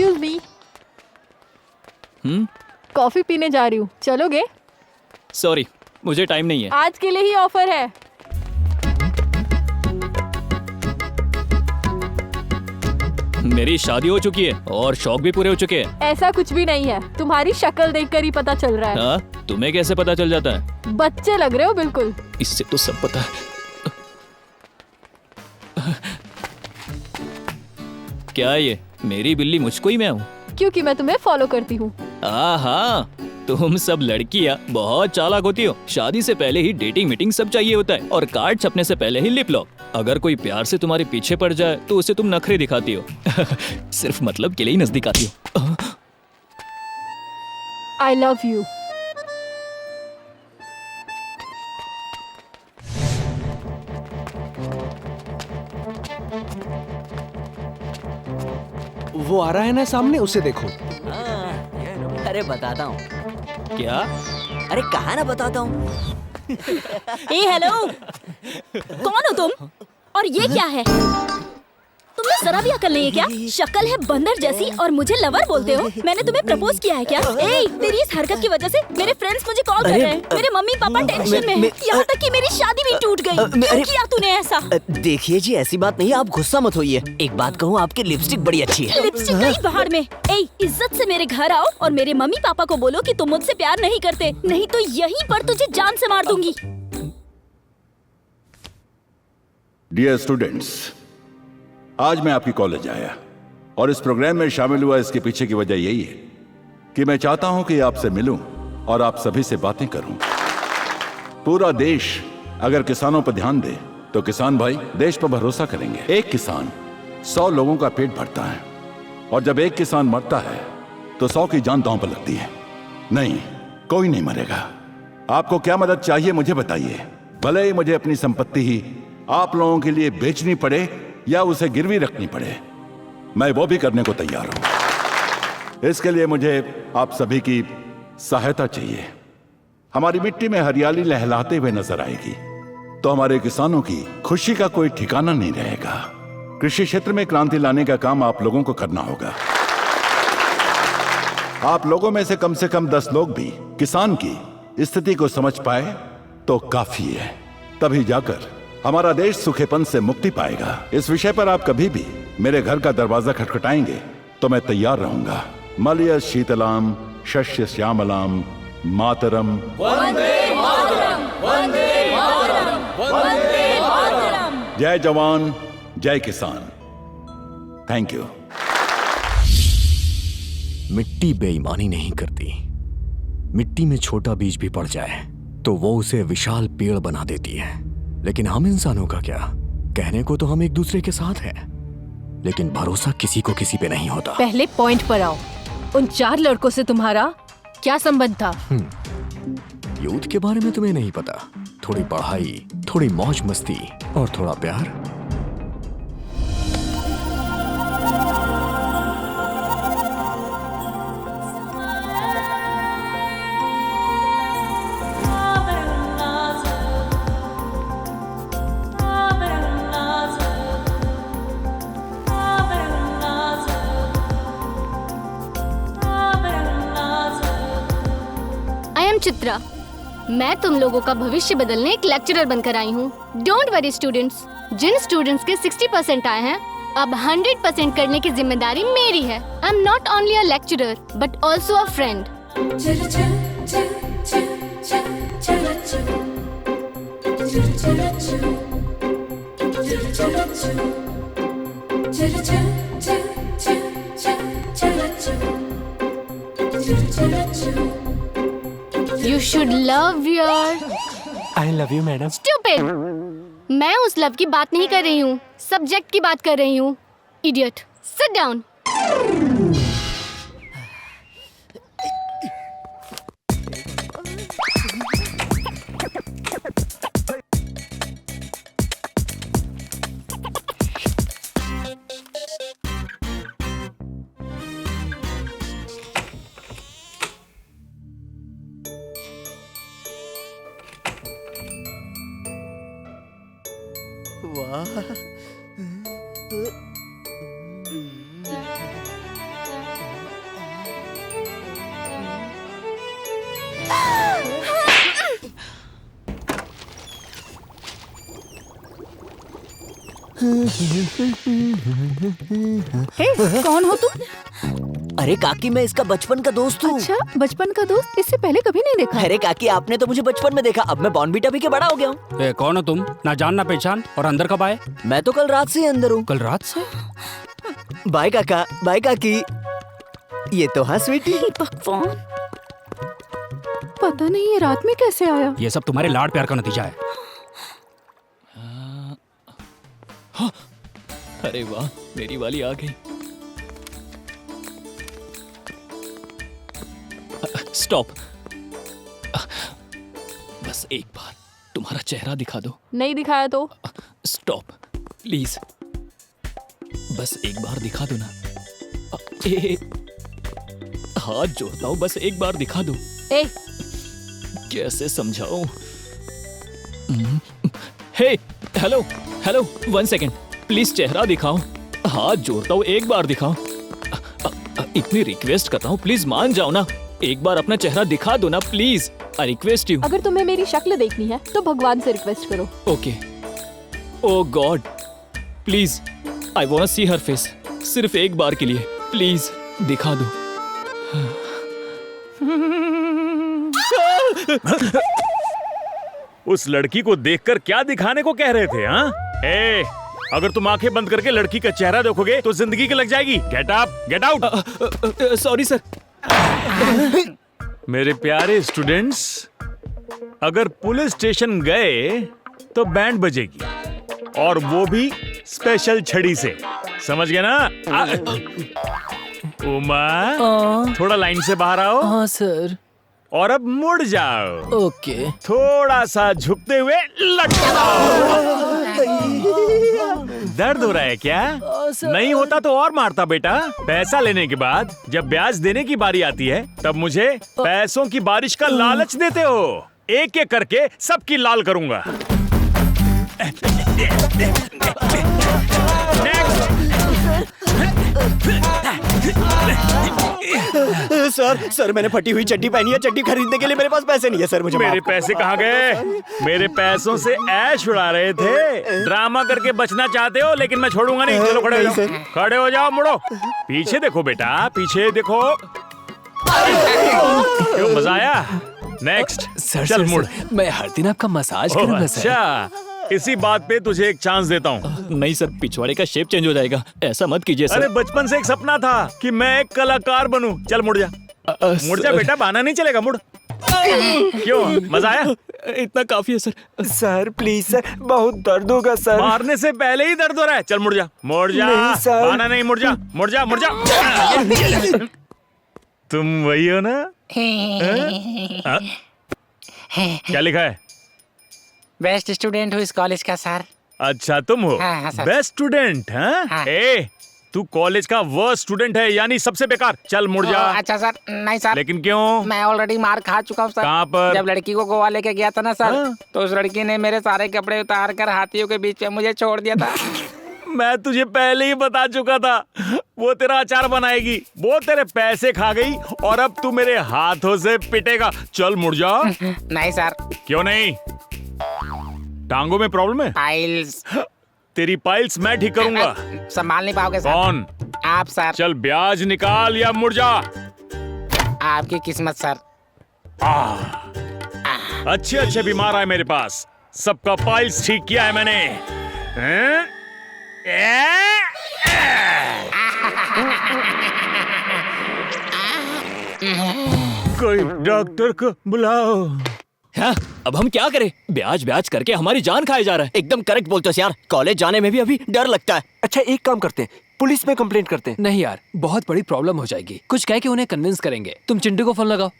Excuse me, coffee पीने जा रही हूँ, चलोगे? सॉरी, मुझे टाइम नहीं है। आज के लिए ही ऑफर है। मेरी शादी हो चुकी है और शौक भी पूरे हो चुके हैं। ऐसा कुछ भी नहीं है, तुम्हारी शक्ल देखकर ही पता चल रहा है। हाँ, तुम्हें कैसे पता चल जाता है? बच्चे लग रहे हो बिल्कुल। इससे तो सब पता है। क्या ये मेरी बिल्ली मुझको ही मैं हूँ? क्योंकि मैं तुम्हें फॉलो करती हूँ। हाँ, तुम सब लड़कियाँ बहुत चालाक होती हो। शादी से पहले ही डेटिंग मीटिंग सब चाहिए होता है और कार्ड छपने से पहले ही लिप लॉक। अगर कोई प्यार से तुम्हारे पीछे पड़ जाए तो उसे तुम नखरे दिखाती हो। सिर्फ मतलब के लिए ही नजदीक आती हो। I love you. वो आ रहा है ना सामने, उसे देखो। अरे बताता हूँ। क्या? अरे कहा ना बताता हूँ। ए हेलो, कौन हो तुम? और ये क्या है? तुम्हें जरा भी अकल नहीं है क्या? शक्ल है बंदर जैसी और मुझे लवर बोलते हो? मैंने तुम्हें प्रपोज किया है क्या? ए, तेरी इस हरकत की वजह से मेरे फ्रेंड्स मुझे कॉल कर रहे हैं। मेरे मम्मी पापा टेंशन में हैं। यहाँ तक कि मेरी शादी भी टूट गई। क्यों किया तूने ऐसा? देखिए जी, ऐसी बात नहीं है, आप गुस्सा मत होइए। एक बात कहूँ, आपकी लिपस्टिक बड़ी अच्छी है। लिपस्टिक गई बाहर में। ए, इज्जत से मेरे घर आओ और मेरे मम्मी पापा को बोलो कि तुम मुझसे प्यार नहीं करते, नहीं तो यहीं पर तुझे जान से मार दूंगी। डियर स्टूडेंट्स, आज मैं आपकी कॉलेज आया और इस प्रोग्राम में शामिल हुआ। इसके पीछे की वजह यही है कि मैं चाहता हूं कि आपसे मिलूं और आप सभी से बातें करूं। पूरा देश अगर किसानों पर ध्यान दे तो किसान भाई देश पर भरोसा करेंगे। एक किसान 100 लोगों का पेट भरता है और जब एक किसान मरता है तो 100 की जान दांव पर लगती है। नहीं, कोई नहीं मरेगा। आपको क्या मदद चाहिए मुझे बताइए। भले ही मुझे अपनी संपत्ति ही आप लोगों के लिए बेचनी पड़े या उसे गिरवी रखनी पड़े, मैं वो भी करने को तैयार हूं। इसके लिए मुझे आप सभी की सहायता चाहिए। हमारी मिट्टी में हरियाली लहलाते हुए नजर आएगी तो हमारे किसानों की खुशी का कोई ठिकाना नहीं रहेगा। कृषि क्षेत्र में क्रांति लाने का काम आप लोगों को करना होगा। आप लोगों में से कम 10 लोग भी किसान की स्थिति को समझ पाए तो काफी है। तभी जाकर हमारा देश सूखेपन से मुक्ति पाएगा। इस विषय पर आप कभी भी मेरे घर का दरवाजा खटखटाएंगे तो मैं तैयार रहूंगा। मलय शीतलाम शस्य श्यामलाम मातरम वंदे मातरम, वंदे मातरम, वंदे मातरम। जय जवान जय किसान। Thank you. मिट्टी बेईमानी नहीं करती। मिट्टी में छोटा बीज भी पड़ जाए तो वो उसे विशाल पेड़ बना देती है। लेकिन हम इंसानों का क्या? कहने को तो हम एक दूसरे के साथ हैं, लेकिन भरोसा किसी को किसी पे नहीं होता। पहले पॉइंट पर आओ। उन 4 लड़कों से तुम्हारा क्या संबंध था? यूथ के बारे में तुम्हें नहीं पता? थोड़ी पढ़ाई, थोड़ी मौज मस्ती और थोड़ा प्यार। चित्रा, मैं तुम लोगों का भविष्य बदलने एक लेक्चरर बनकर आई हूँ। डोंट वरी स्टूडेंट्स, जिन स्टूडेंट्स के 60% आए हैं, अब 100% करने की जिम्मेदारी मेरी है। I am not only a lecturer but also a friend. You should love your... I love you, madam. Stupid! मैं उस लव की बात नहीं कर रही हूँ, सब्जेक्ट की बात कर रही हूँ। Idiot! Sit down. हे, कौन हो तुम? अरे काकी, मैं इसका बचपन का दोस्त हूँ। अच्छा, बचपन का दोस्त? इससे पहले कभी नहीं देखा। अरे काकी, आपने तो मुझे बचपन में देखा, अब मैं बॉर्नवीटा पी के बड़ा हो गया हूँ। ए, कौन हो तुम? ना जान ना पहचान, और अंदर कब आए? मैं तो कल रात से ही अंदर हूँ। कल रात से? बाय काका, बाय काकी। ये तो हाँ स्वीटी। भगवान, पता नहीं ये रात में कैसे आया। ये सब तुम्हारे लाड प्यार का नतीजा है। अरे वाह, मेरी वाली आ गई। स्टॉप। बस एक बार तुम्हारा चेहरा दिखा दो। नहीं दिखाया तो? स्टॉप प्लीज, बस एक बार दिखा दो ना। ए, हाथ जोड़ता हूँ, बस एक बार दिखा दो। ए, कैसे समझाऊं? हे, हेलो हेलो, 1 सेकेंड प्लीज, चेहरा दिखाओ। हाथ जोड़ता हूँ, एक बार दिखाओ। इतनी रिक्वेस्ट करता हूँ, प्लीज मान जाओ ना। एक बार अपना चेहरा दिखा दो ना प्लीज, आई रिक्वेस्ट यू। अगर तुम्हें मेरी शक्ल देखनी है तो भगवान से रिक्वेस्ट करो। Okay. O God, please I want see her face, सिर्फ एक बार के लिए प्लीज दिखा दो। उस लड़की को देखकर क्या दिखाने को कह रहे थे? हाँ, ए, अगर तुम आंखें बंद करके लड़की का चेहरा देखोगे तो जिंदगी की लग जाएगी। Get up, get out. Sorry sir. मेरे प्यारे स्टूडेंट्स, अगर पुलिस स्टेशन गए तो बैंड बजेगी, और वो भी स्पेशल छड़ी से। समझ गए ना? उमा, थोड़ा लाइन से बाहर आओ। हाँ सर। और अब मुड़ जाओ। ओके। थोड़ा सा झुकते हुए लटकाओ। दर्द हो रहा है क्या? नहीं होता तो और मारता बेटा। पैसा लेने के बाद जब ब्याज देने की बारी आती है तब मुझे पैसों की बारिश का लालच देते हो। एक एक करके सबकी लाल करूंगा। सर मैंने फटी हुई चड्डी पहनी है, चड्डी खरीदने के लिए मेरे पास पैसे नहीं है सर। मुझे मेरे पैसे कहाँ गए? मेरे पैसों से ऐश उड़ा रहे थे। ड्रामा करके बचना चाहते हो, लेकिन मैं छोड़ूंगा नहीं। चलो खड़े हो जाओ, खड़े हो जाओ, मुड़ो। पीछे देखो बेटा, पीछे देखो। क्यों, मजा आया? नेक्स्ट। सर चल मुड़। मैं हर दिन आपका मसाज करूंगा सर। अच्छा, इसी बात पे तुझे एक चांस देता हूँ। नहीं सर, पिछवाड़े का शेप चेंज हो जाएगा, ऐसा मत कीजिए सर। अरे बचपन से एक सपना था कि मैं एक कलाकार बनूं। चल मुड़ जा, मुड़ जा बेटा, बहाना नहीं चलेगा, मुड़। क्यों, मजा आया? इतना काफी है सर। सर प्लीज सर, बहुत दर्द होगा सर। मारने से पहले ही दर्द हो रहा है। चल मुड़ जा, मुड़ जा। नहीं सर। बहाना नहीं, मुड़ जा, मुड़ जा, मुड़ जा। तुम वही हो ना? क्या लिखा है? बेस्ट स्टूडेंट हूँ इस कॉलेज का सर। अच्छा, तुम हो हाँ, सर। Best student? हाँ? ए, तू कॉलेज का वर्स्ट स्टूडेंट है, यानी सबसे बेकार। चल मुड़ जा। अच्छा सर। नहीं सर। लेकिन क्यों? मैं ऑलरेडी मार खा चुका हूँ सर। कहाँ पर? जब लड़की को गोवा लेके गया था ना सर, तो उस लड़की ने मेरे सारे कपड़े उतार कर हाथियों के बीच में मुझे छोड़ दिया था। मैं तुझे पहले ही बता चुका था, वो तेरा अचार बनाएगी। वो तेरे पैसे खा गई और अब तू मेरे हाथों से पिटेगा। चल मुड़ जा। नहीं सर। क्यों नहीं? टांगों में प्रॉब्लम है? पाइल्स। तेरी पाइल्स मैं ठीक करूंगा। संभाल नहीं पाओगे सर। कौन? आप सर। चल ब्याज निकाल या मुड़ जा। आपकी किस्मत सर। अच्छे अच्छे बीमार आए मेरे पास, सबका पाइल्स ठीक किया है मैंने। हैं? कोई डॉक्टर को बुलाओ। हाँ, अब हम क्या करें? ब्याज ब्याज करके हमारी जान खाए जा रहा है। एकदम करेक्ट बोलते हो यार। कॉलेज जाने में भी अभी डर लगता है। अच्छा एक काम करते हैं, पुलिस में कंप्लेंट करते हैं। नहीं यार, बहुत बड़ी प्रॉब्लम हो जाएगी। कुछ कह के उन्हें कन्विंस करेंगे। तुम चिंटू को फोन लगाओ।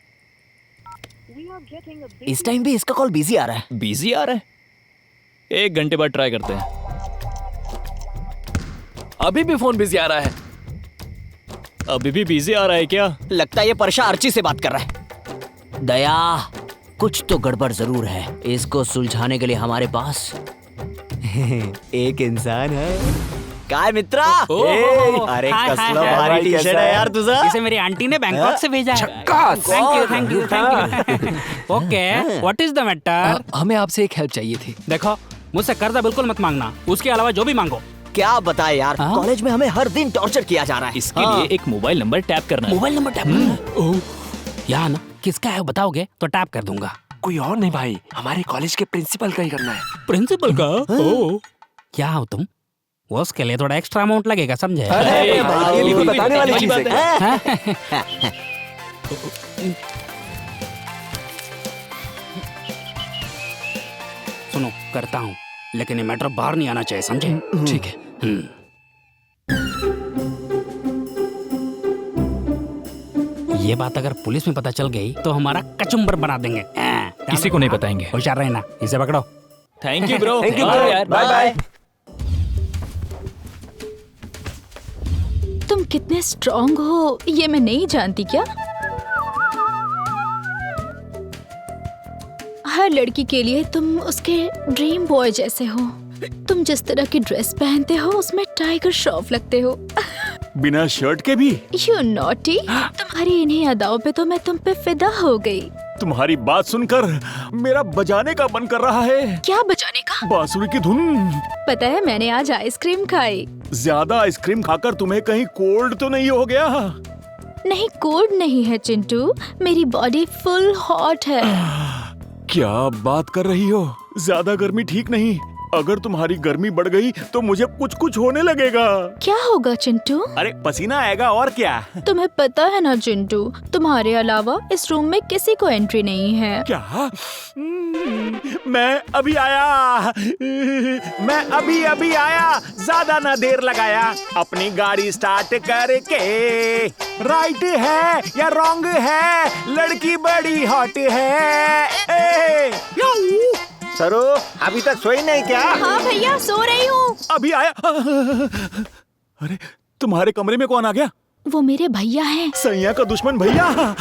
इस टाइम भी इसका कॉल बिजी आ रहा है। बिजी आ रहा है? 1 घंटे बाद ट्राई करते हैं। अभी भी फोन बिजी आ रहा है। अभी भी बिजी आ रहा है क्या? लगता है ये परशा अर्ची से बात कर रहा है। दया, कुछ तो गड़बड़ जरूर है। इसको सुलझाने के लिए हमारे पास एक इंसान है। काय मित्रा? अरे कसला भारी टी शर्ट है यार तुझा। इसे मेरी आंटी ने बैंकॉक से भेजा है। Thank you. Okay, what is the matter? हमें आपसे एक हेल्प चाहिए थी। देखो, मुझसे कर्जा बिल्कुल मत मांगना, उसके अलावा जो भी मांगो क्या बताए यार, कॉलेज में हमें हर दिन टॉर्चर किया जा रहा है। इसके लिए एक मोबाइल नंबर टैप करना है। मोबाइल नंबर टैप करना है। ओह, यहाँ ना किसका है बताओगे तो टैप कर दूंगा। कोई और नहीं भाई, हमारे कॉलेज के प्रिंसिपल का ही करना है। प्रिंसिपल का? ओह, क्या हो तुम? वो उसके लिए थोड़ा एक्स्ट्रा अमाउंट लगेगा, समझे? अरे भाई, ये तो बताने वाली चीज है। सुनो, करता हूँ, लेकिन ये मैटर बाहर नहीं आना चाहिए, समझे? ठीक है। ये बात अगर पुलिस में पता चल गई तो हमारा कचुम्बर बना देंगे। किसी को नहीं बताएंगे। होशियार रहना, इसे पकड़ो। Thank you bro. Thank you यार, बाय बाय। तुम कितने स्ट्रॉन्ग हो ये मैं नहीं जानती क्या? हर लड़की के लिए तुम उसके ड्रीम बॉय जैसे हो। तुम जिस तरह की ड्रेस पहनते हो उसमें टाइगर श्रॉफ लगते हो। बिना शर्ट के भी? You naughty. तुम्हारी इन्हीं अदाओं पे तो मैं तुम पे फिदा हो गई। तुम्हारी बात सुनकर मेरा बजाने का मन कर रहा है। क्या बजाने का? बांसुरी की धुन। पता है मैंने आज आइसक्रीम खाई। ज्यादा आइसक्रीम खाकर तुम्हें कहीं कोल्ड तो नहीं हो गया? नहीं, कोल्ड नहीं है चिंटू, मेरी बॉडी फुल हॉट है। क्या बात कर रही हो? ज्यादा गर्मी ठीक नहीं। अगर तुम्हारी गर्मी बढ़ गई तो मुझे कुछ कुछ होने लगेगा। क्या होगा चिंटू? अरे पसीना आएगा और क्या। तुम्हें पता है ना चिंटू, तुम्हारे अलावा इस रूम में किसी को एंट्री नहीं है। क्या? मैं अभी आया। मैं अभी आया। ज्यादा ना देर लगाया। अपनी गाड़ी स्टार्ट करके। राइट है या रॉन्ग है? लड़की बड़ी हॉट है। सरो, अभी तक सोई नहीं क्या? हाँ भैया, सो रही हूँ। अभी आया। अरे तुम्हारे कमरे में कौन आ गया? वो मेरे भैया हैं। सैया का दुश्मन भैया।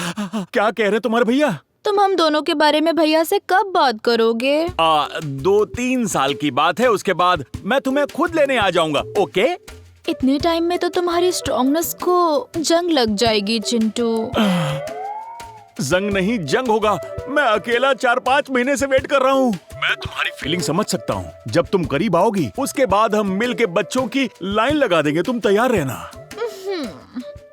क्या कह रहे तुम्हारे भैया? तुम हम दोनों के बारे में भैया से कब बात करोगे? 2-3 साल की बात है, उसके बाद मैं तुम्हें खुद लेने आ जाऊंगा। ओके? इतने टाइम में तो तुम्हारी स्ट्रॉन्गनेस को जंग लग जाएगी चिंटू। जंग नहीं, जंग होगा। मैं अकेला 4-5 महीने से वेट कर रहा हूँ। मैं तुम्हारी फीलिंग समझ सकता हूँ। जब तुम करीब आओगी उसके बाद हम मिल के बच्चों की लाइन लगा देंगे। तुम तैयार रहना।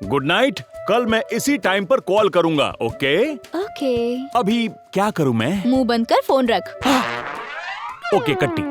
Good night. कल मैं इसी टाइम पर कॉल करूंगा। ओके? ओके। अभी क्या करूं मैं? मुंह बंद कर फोन रख। ओके कट्टी।